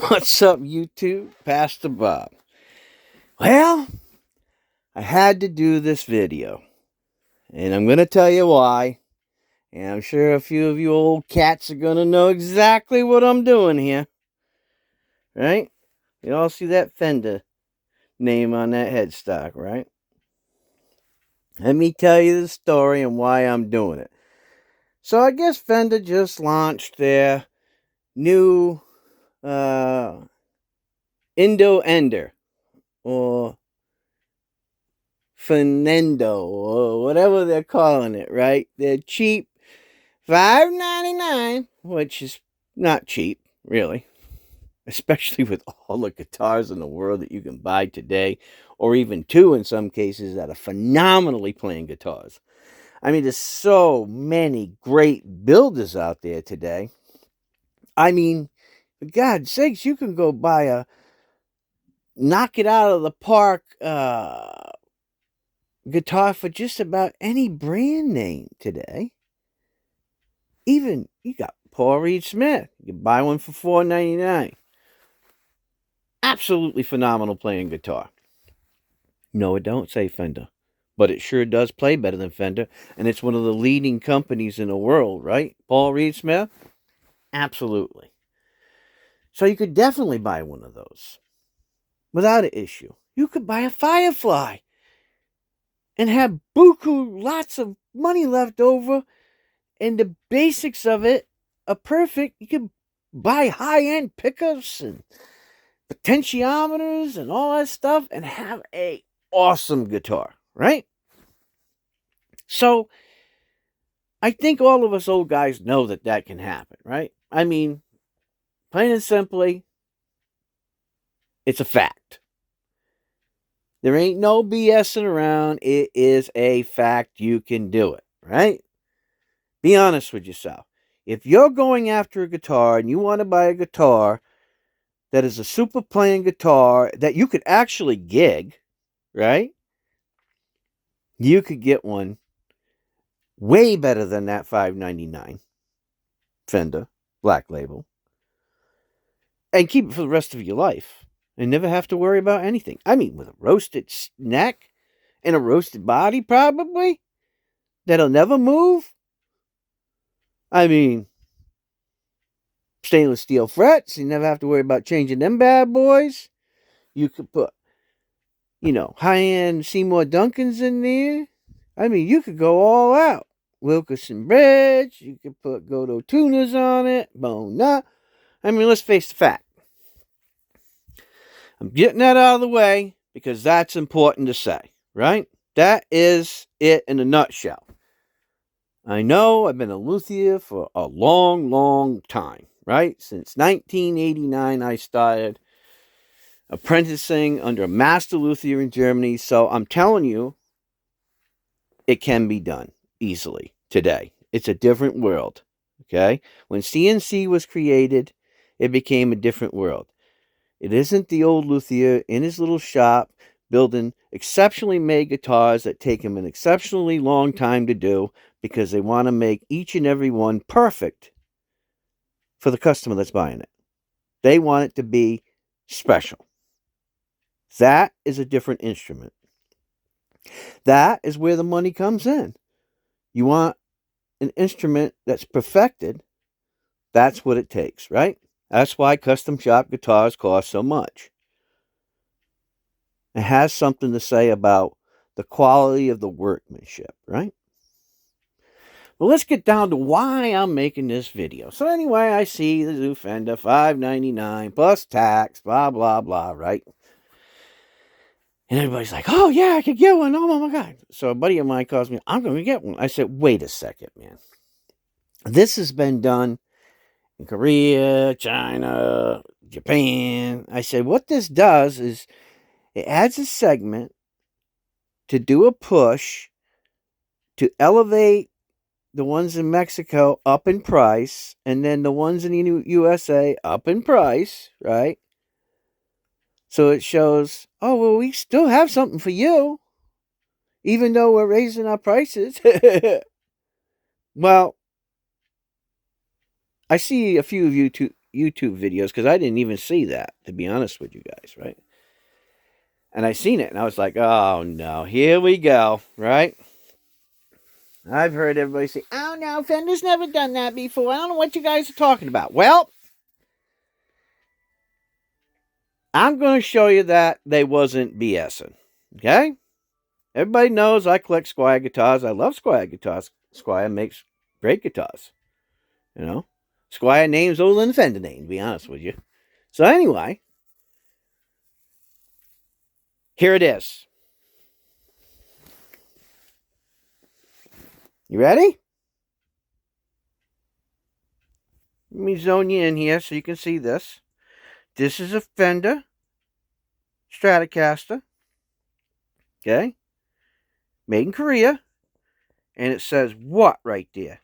What's up, YouTube? Pastor Bob. Well, I had to do this video, and I'm going to tell you why. And I'm sure a few of you old cats are going to know exactly what I'm doing here. Right? You all see that Fender name on that headstock, right? Let me tell you the story and why I'm doing it. So I guess Fender just launched their new Indo Ender, or Fernando, or whatever they're calling it, right? They're cheap, $5.99, which is not cheap, really, especially with all the guitars in the world that you can buy today, or even two in some cases that are phenomenally playing guitars. I mean, there's so many great builders out there today. I mean, for God's sakes, you can go buy a knock it out of the park guitar for just about any brand name today. Even you got Paul Reed Smith. You can buy one for $4.99. Absolutely phenomenal playing guitar. No, it don't say Fender, but it sure does play better than Fender, and it's one of the leading companies in the world, right? Paul Reed Smith? Absolutely. So you could definitely buy one of those without an issue. You could buy a Firefly and have buku lots of money left over, and the basics of it are perfect. You can buy high-end pickups and potentiometers and all that stuff and have a awesome guitar, right? So I think all of us old guys know that that can happen, right? I mean, plain and simply, it's a fact. There ain't no BSing around. It is a fact. You can do it, right? Be honest with yourself. If you're going after a guitar and you want to buy a guitar that is a super playing guitar that you could actually gig, right? You could get one way better than that $5.99 Fender Black Label and keep it for the rest of your life and never have to worry about anything. I mean, with a roasted neck and a roasted body, probably, that'll never move. I mean, stainless steel frets, you never have to worry about changing them bad boys. You could put, high-end Seymour Duncans in there. I mean, you could go all out. Wilkerson Bridge, you could put Godo tuners on it, bone nut. I mean, let's face the fact. I'm getting that out of the way because that's important to say, right? That is it in a nutshell. I know I've been a luthier for a long, long time, right? Since 1989, I started apprenticing under a master luthier in Germany. So I'm telling you, it can be done easily today. It's a different world, okay? When CNC was created, it became a different world. It isn't the old luthier in his little shop building exceptionally made guitars that take him an exceptionally long time to do because they want to make each and every one perfect for the customer that's buying it. They want it to be special. That is a different instrument. That is where the money comes in. You want an instrument that's perfected. That's what it takes, right? That's why custom shop guitars cost so much. It has something to say about the quality of the workmanship, right? Well, let's get down to why I'm making this video. So anyway, I see the new Fender $5.99 plus tax, blah, blah, blah, right? And everybody's like, oh, yeah, I could get one. Oh, my God. So a buddy of mine calls me, I'm going to get one. I said, wait a second, man. This has been done in Korea, China, Japan. I said, what this does is it adds a segment to do a push to elevate the ones in Mexico up in price, and then the ones in the USA up in price, right? So it shows, oh, well, we still have something for you, even though we're raising our prices. Well, I see a few of you YouTube videos because I didn't even see that, to be honest with you guys, right? And I seen it, and I was like, oh, no, here we go, right? I've heard everybody say, oh, no, Fender's never done that before. I don't know what you guys are talking about. Well, I'm going to show you that they wasn't BSing, okay? Everybody knows I collect Squier guitars. I love Squier guitars. Squier makes great guitars, you know? Squier name's older than Fender name, to be honest with you. So anyway, here it is. You ready? Let me zone you in here so you can see this. This is a Fender Stratocaster, okay? Made in Korea. And it says what right there?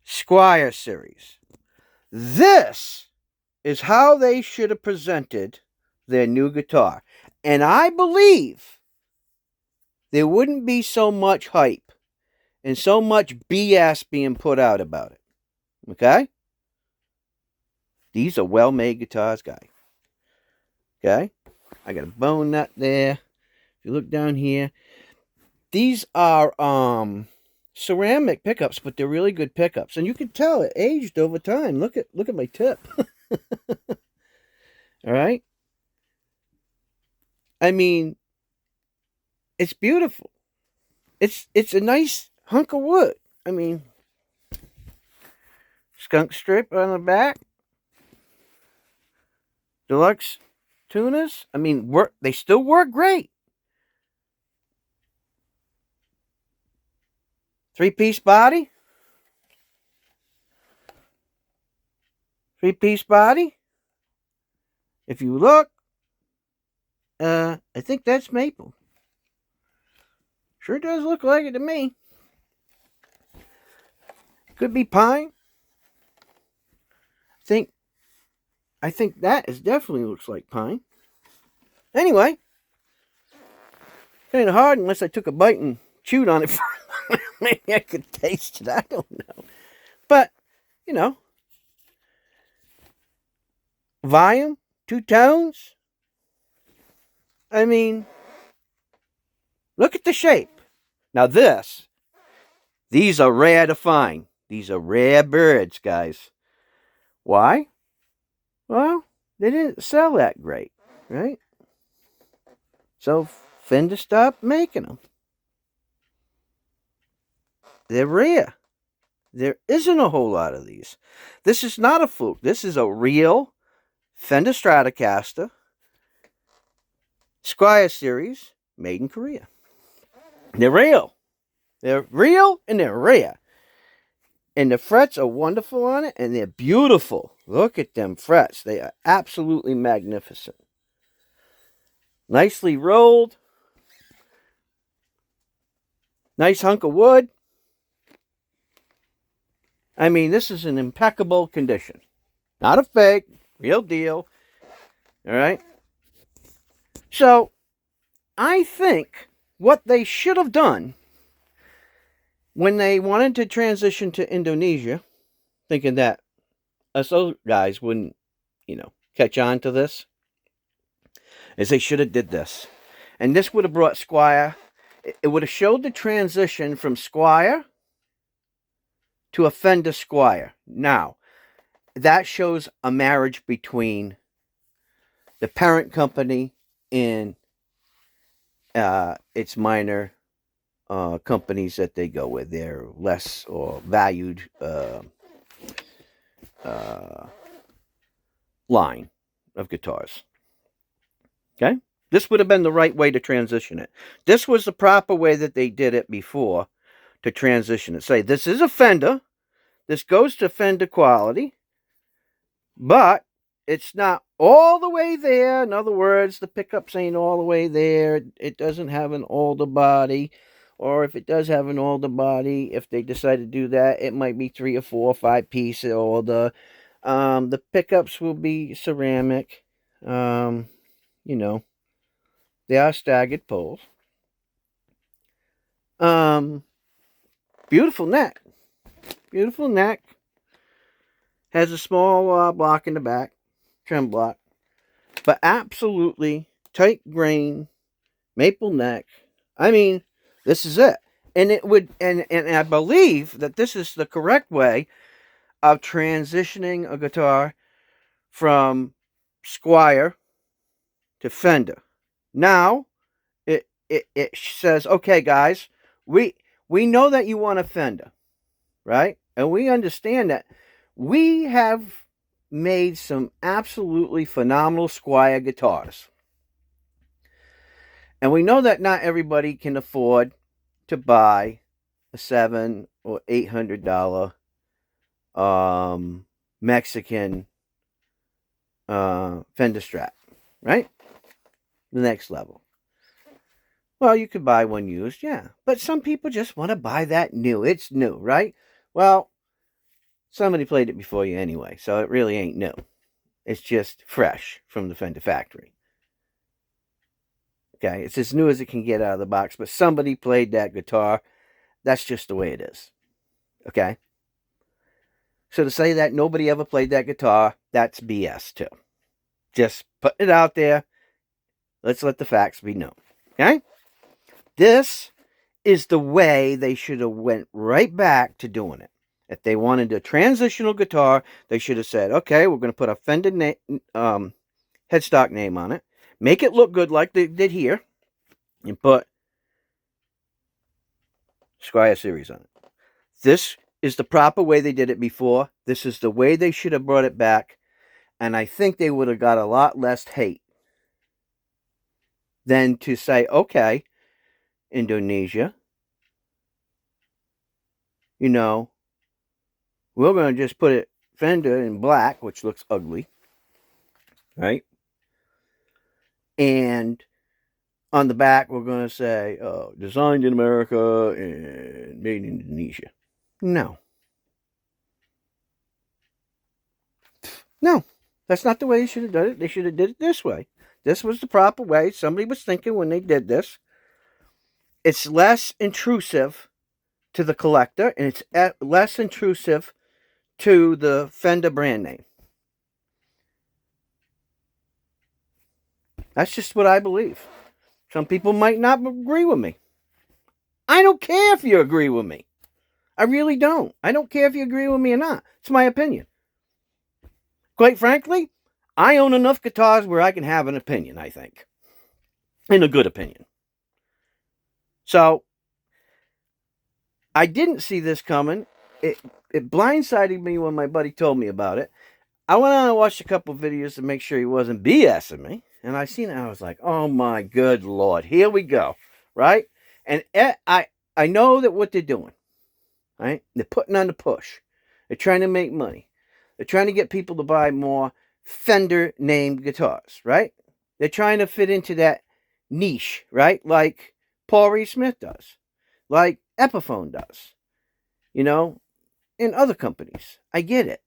Squier Series. This is how they should have presented their new guitar. And I believe there wouldn't be so much hype and so much BS being put out about it. Okay? These are well-made guitars, guy. Okay? I got a bone nut there. If you look down here, these are ceramic pickups, but they're really good pickups. And you can tell it aged over time. Look at my tip. All right? I mean, it's beautiful. It's a nice hunk of wood. I mean, skunk strip on the back. Deluxe tuners. I mean, they still work great. 3-piece body. 3-piece body. If you look, I think that's maple. Sure does look like it to me. Could be pine. I think that definitely looks like pine. Anyway, kind of hard unless I took a bite and chewed on it for maybe I could taste it. I don't know. But, you know, volume, 2 tones. I mean, look at the shape. Now these are rare to find. These are rare birds, guys. Why? Well, they didn't sell that great, right? So Fender stopped making them. They're rare. There isn't a whole lot of these. This is not a fluke. This is a real Fender Stratocaster Squier Series made in Korea. They're real. They're real and they're rare. And the frets are wonderful on it, and they're beautiful. Look at them frets. They are absolutely magnificent. Nicely rolled. Nice hunk of wood. I mean, this is in impeccable condition. Not a fake. Real deal. All right? So, I think what they should have done when they wanted to transition to Indonesia, thinking that us old guys wouldn't, catch on to this, is they should have did this. And this would have brought Squier, it would have showed the transition from Squier to a Fender Squier. Now, that shows a marriage between the parent company and its minor companies that they go with. They're less or valued line of guitars. Okay? This would have been the right way to transition it. This was the proper way that they did it before to transition it. Say, this is a Fender. This goes to Fender quality. But it's not all the way there. In other words, the pickups ain't all the way there. It doesn't have an older body. Or if it does have an older body, if they decide to do that, it might be 3 or 4 or 5 pieces older. The pickups will be ceramic. They are staggered poles. Beautiful neck. Beautiful neck. Has a small block in the back, trim block, but absolutely tight grain, maple neck. I mean, this is it. And it would, and I believe that this is the correct way of transitioning a guitar from Squire to Fender. Now, it says, okay, guys, we we know that you want a Fender, right? And we understand that we have made some absolutely phenomenal Squire guitars. And we know that not everybody can afford to buy a $700 or $800 Mexican Fender Strat, right? The next level. Well, you could buy one used, yeah. But some people just want to buy that new. It's new, right? Well, somebody played it before you anyway, so it really ain't new. It's just fresh from the Fender factory. Okay, it's as new as it can get out of the box, but somebody played that guitar. That's just the way it is. Okay? So to say that nobody ever played that guitar, that's BS too. Just putting it out there. Let's let the facts be known. Okay? This is the way they should have went right back to doing it. If they wanted a transitional guitar, they should have said, okay, we're going to put a Fender headstock name on it. Make it look good like they did here. And put Squire Series on it. This is the proper way they did it before. This is the way they should have brought it back. And I think they would have got a lot less hate than to say, okay, Indonesia, you know, we're going to just put it Fender in black, which looks ugly, right? And on the back, we're going to say, designed in America and made in Indonesia. No. No. That's not the way they should have done it. They should have did it this way. This was the proper way. Somebody was thinking when they did this. It's less intrusive to the collector, and it's less intrusive to the Fender brand name. That's just what I believe. Some people might not agree with me. I don't care if you agree with me. I really don't. I don't care if you agree with me or not. It's my opinion. Quite frankly, I own enough guitars where I can have an opinion, I think. And a good opinion. So, I didn't see this coming. It blindsided me when my buddy told me about it. I went on and watched a couple of videos to make sure he wasn't BSing me. And I seen it, and I was like, oh my good Lord, here we go. Right? And I know that what they're doing. Right? They're putting on the push. They're trying to make money. They're trying to get people to buy more Fender named guitars, right? They're trying to fit into that niche, right? Like Paul Reed Smith does, like Epiphone does, you know, and other companies. I get it.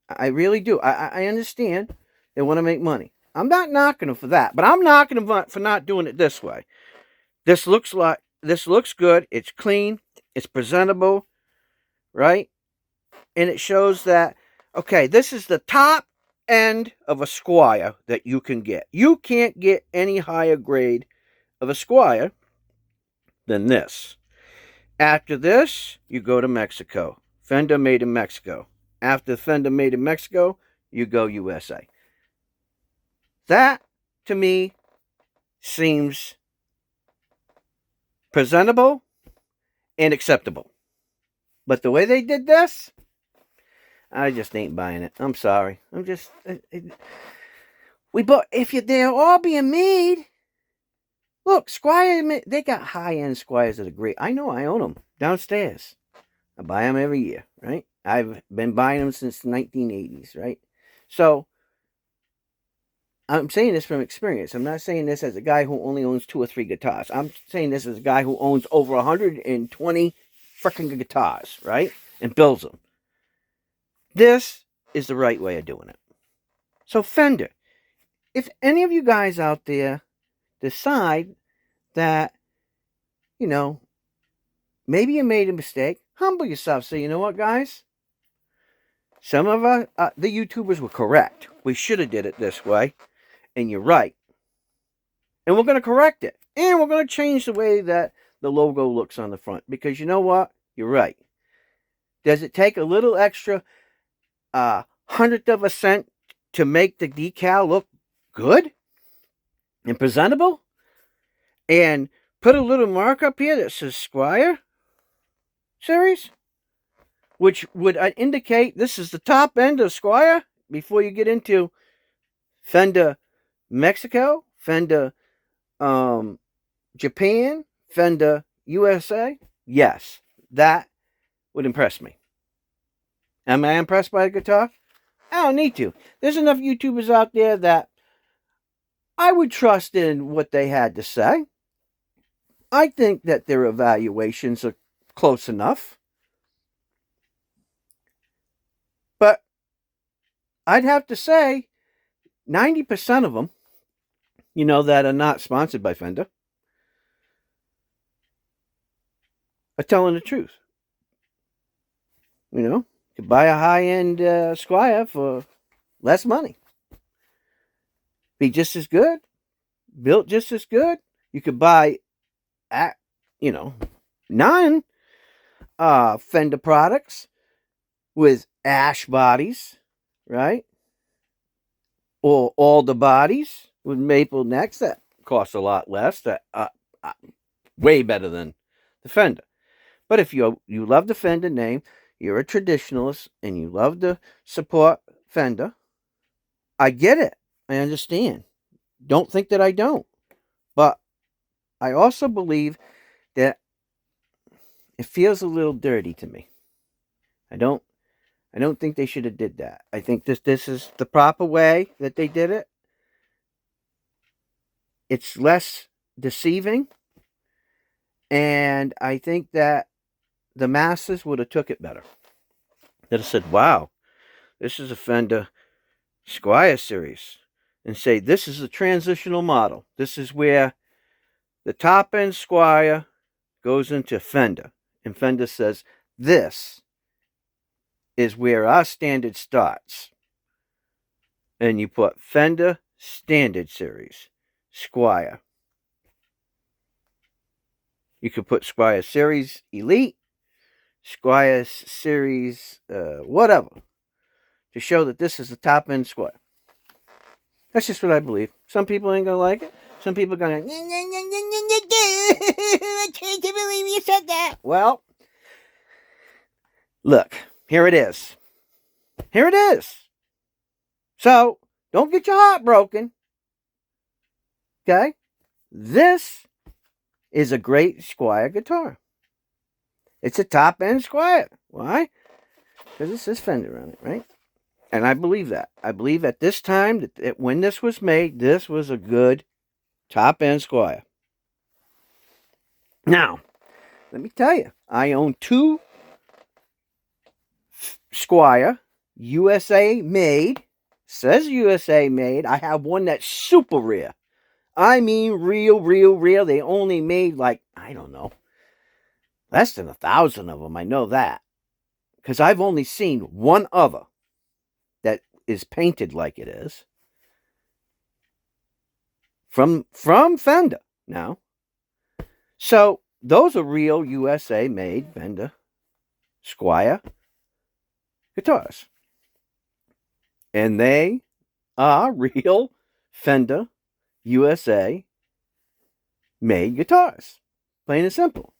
I really do. I understand they want to make money. I'm not knocking them for that, but I'm knocking them for not doing it this way. This looks good. It's clean. It's presentable, right? And it shows that, okay, this is the top end of a Squire that you can get. You can't get any higher grade of a Squire than this. After this, you go to Mexico. Fender made in Mexico. After Fender made in Mexico, you go USA. That, to me, seems presentable and acceptable. But the way they did this, I just ain't buying it. I'm sorry. I'm just... they're all being made... Look, Squire, they got high-end Squires that are great. I know, I own them downstairs. I buy them every year, right? I've been buying them since the 1980s, right? So, I'm saying this from experience. I'm not saying this as a guy who only owns 2 or 3 guitars. I'm saying this as a guy who owns over 120 freaking guitars, right? And builds them. This is the right way of doing it. So, Fender, if any of you guys out there decide that, you know, maybe you made a mistake, humble yourself. Say, you know what, guys? Some of the YouTubers were correct. We should have did it this way, and you're right. And we're going to correct it. And we're going to change the way that the logo looks on the front. Because you know what? You're right. Does it take a little extra hundredth of a cent to make the decal look good and presentable? And put a little mark up here that says Squire series, which would indicate this is the top end of Squire before you get into Fender Mexico, Fender Japan, Fender USA. Yes, that would impress me. Am I impressed by the guitar? I don't need to. There's enough YouTubers out there that I would trust in what they had to say. I think that their evaluations are close enough. But I'd have to say 90% of them, that are not sponsored by Fender, are telling the truth. You could buy a high-end Squire for less money. Be just as good, built just as good. You could buy, non Fender products with ash bodies, right? Or all the bodies with maple necks that cost a lot less. That way better than the Fender. But if you love the Fender name, you're a traditionalist, and you love to support Fender, I get it. I understand. Don't think that I don't. But I also believe that it feels a little dirty to me. I don't think they should have did that. I think this is the proper way that they did it. It's less deceiving, and I think that the masses would have took it better. They'd have said, "Wow, this is a Fender Squire series," and say, "This is a transitional model. This is where the top end Squire goes into Fender," and Fender says, "This is where our standard starts." And you put Fender Standard Series, Squire. You could put Squire Series Elite, Squire Series whatever, to show that this is the top end Squire. That's just what I believe. Some people ain't gonna like it. Some people are gonna, I can't believe you said that. Well, look, here it is. Here it is. So, don't get your heart broken. Okay? This is a great Squire guitar. It's a top end Squire. Why? Because it says Fender on it, right? And I believe that. I believe at this time, that when this was made, this was a good top end Squire. Now, let me tell you, I own two Squire USA made. Says USA made. I have one that's super rare. I mean, real, real, real. They only made like, I don't know, less than 1,000 of them. I know that. Because I've only seen one other that is painted like it is. From Fender now. So, those are real USA made Fender Squire guitars. And they are real Fender USA made guitars. Plain and simple.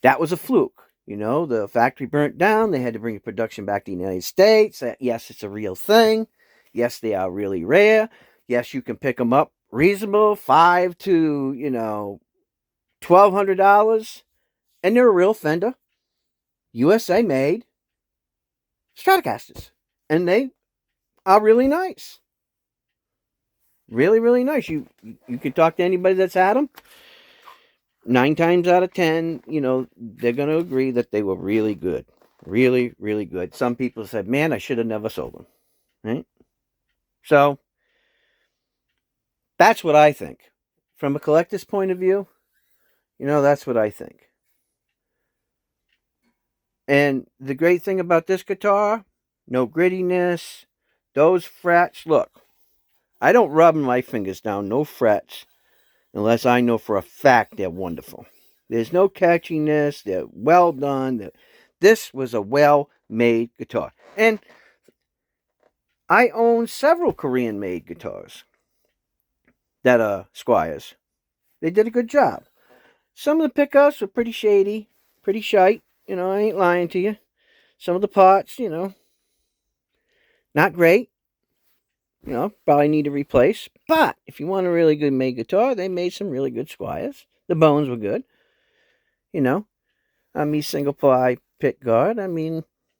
That was a fluke. The factory burnt down. They had to bring the production back to the United States. Yes, it's a real thing. Yes, they are really rare. Yes, you can pick them up reasonable, $500 to, $1,200. And they're a real Fender USA made Stratocasters. And they are really nice. Really, really nice. You can talk to anybody that's had them. 9 times out of 10, they're going to agree that they were really good. Really, really good. Some people said, man, I should have never sold them. Right? So, that's what I think. From a collector's point of view, that's what I think. And the great thing about this guitar, no grittiness. Those frets, look, I don't rub my fingers down, no frets, unless I know for a fact they're wonderful. There's no catchiness. They're well done. This was a well-made guitar. And I own several Korean-made guitars that are Squires. They did a good job. Some of the pickups were pretty shady, pretty shite. I ain't lying to you. Some of the parts, not great. Probably need to replace. But if you want a really good made guitar, they made some really good Squires. The bones were good. Me single ply pick guard.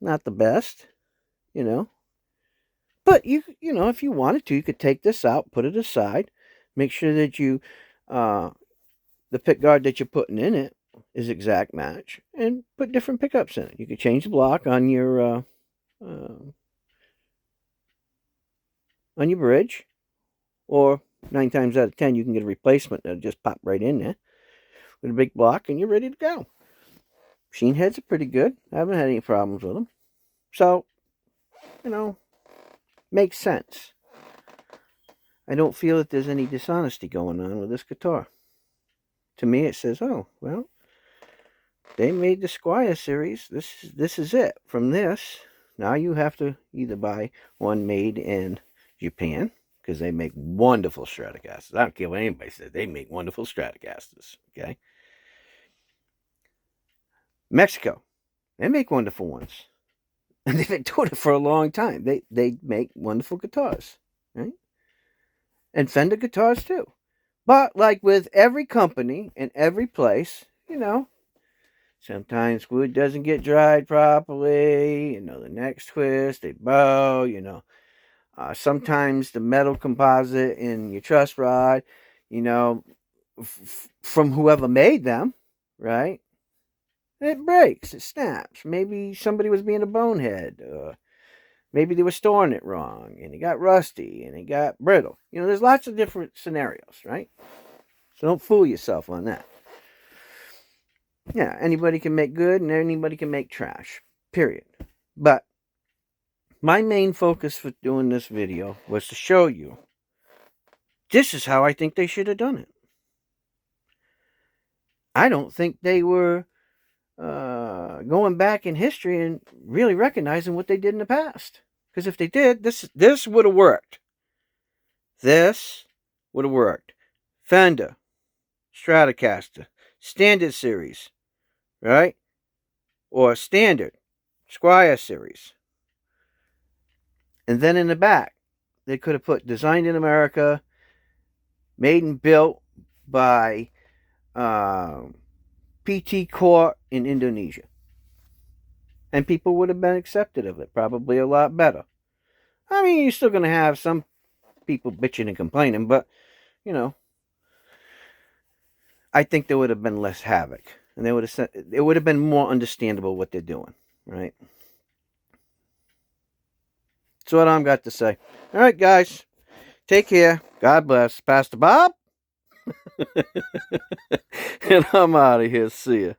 Not the best. You know. But if you wanted to, you could take this out, put it aside, make sure that the pick guard that you're putting in it is exact match, and put different pickups in it. You could change the block on your bridge, or 9 times out of 10, you can get a replacement that'll just pop right in there with a big block, and you're ready to go. Machine heads are pretty good. I haven't had any problems with them. So, makes sense. I don't feel that there's any dishonesty going on with this guitar. To me, it says, oh, well, they made the Squire series. This is it. From this, now you have to either buy one made in Japan, because they make wonderful Stratocasters. I don't care what anybody says. They make wonderful Stratocasters. Okay. Mexico, they make wonderful ones. And they've been doing it for a long time. They make wonderful guitars, right? And Fender guitars too. But like with every company and every place, sometimes wood doesn't get dried properly. The next twist, they bow. Sometimes the metal composite in your truss rod, from whoever made them, right? It breaks, it snaps. Maybe somebody was being a bonehead. Maybe they were storing it wrong, and it got rusty, and it got brittle. There's lots of different scenarios, right? So don't fool yourself on that. Yeah, anybody can make good, and anybody can make trash. Period. But my main focus for doing this video was to show you this is how I think they should have done it. I don't think they were going back in history and really recognizing what they did in the past. Because if they did, this would have worked. This would have worked. Fender, Stratocaster, Standard Series, right? Or Standard, Squire Series. And then in the back, they could have put designed in America, made and built by PT Corp in Indonesia. And people would have been accepted of it, probably a lot better. You're still going to have some people bitching and complaining, but, I think there would have been less havoc. And it would have been more understandable what they're doing, right? That's what I've got to say. All right, guys. Take care. God bless. Pastor Bob. And I'm out of here. See ya.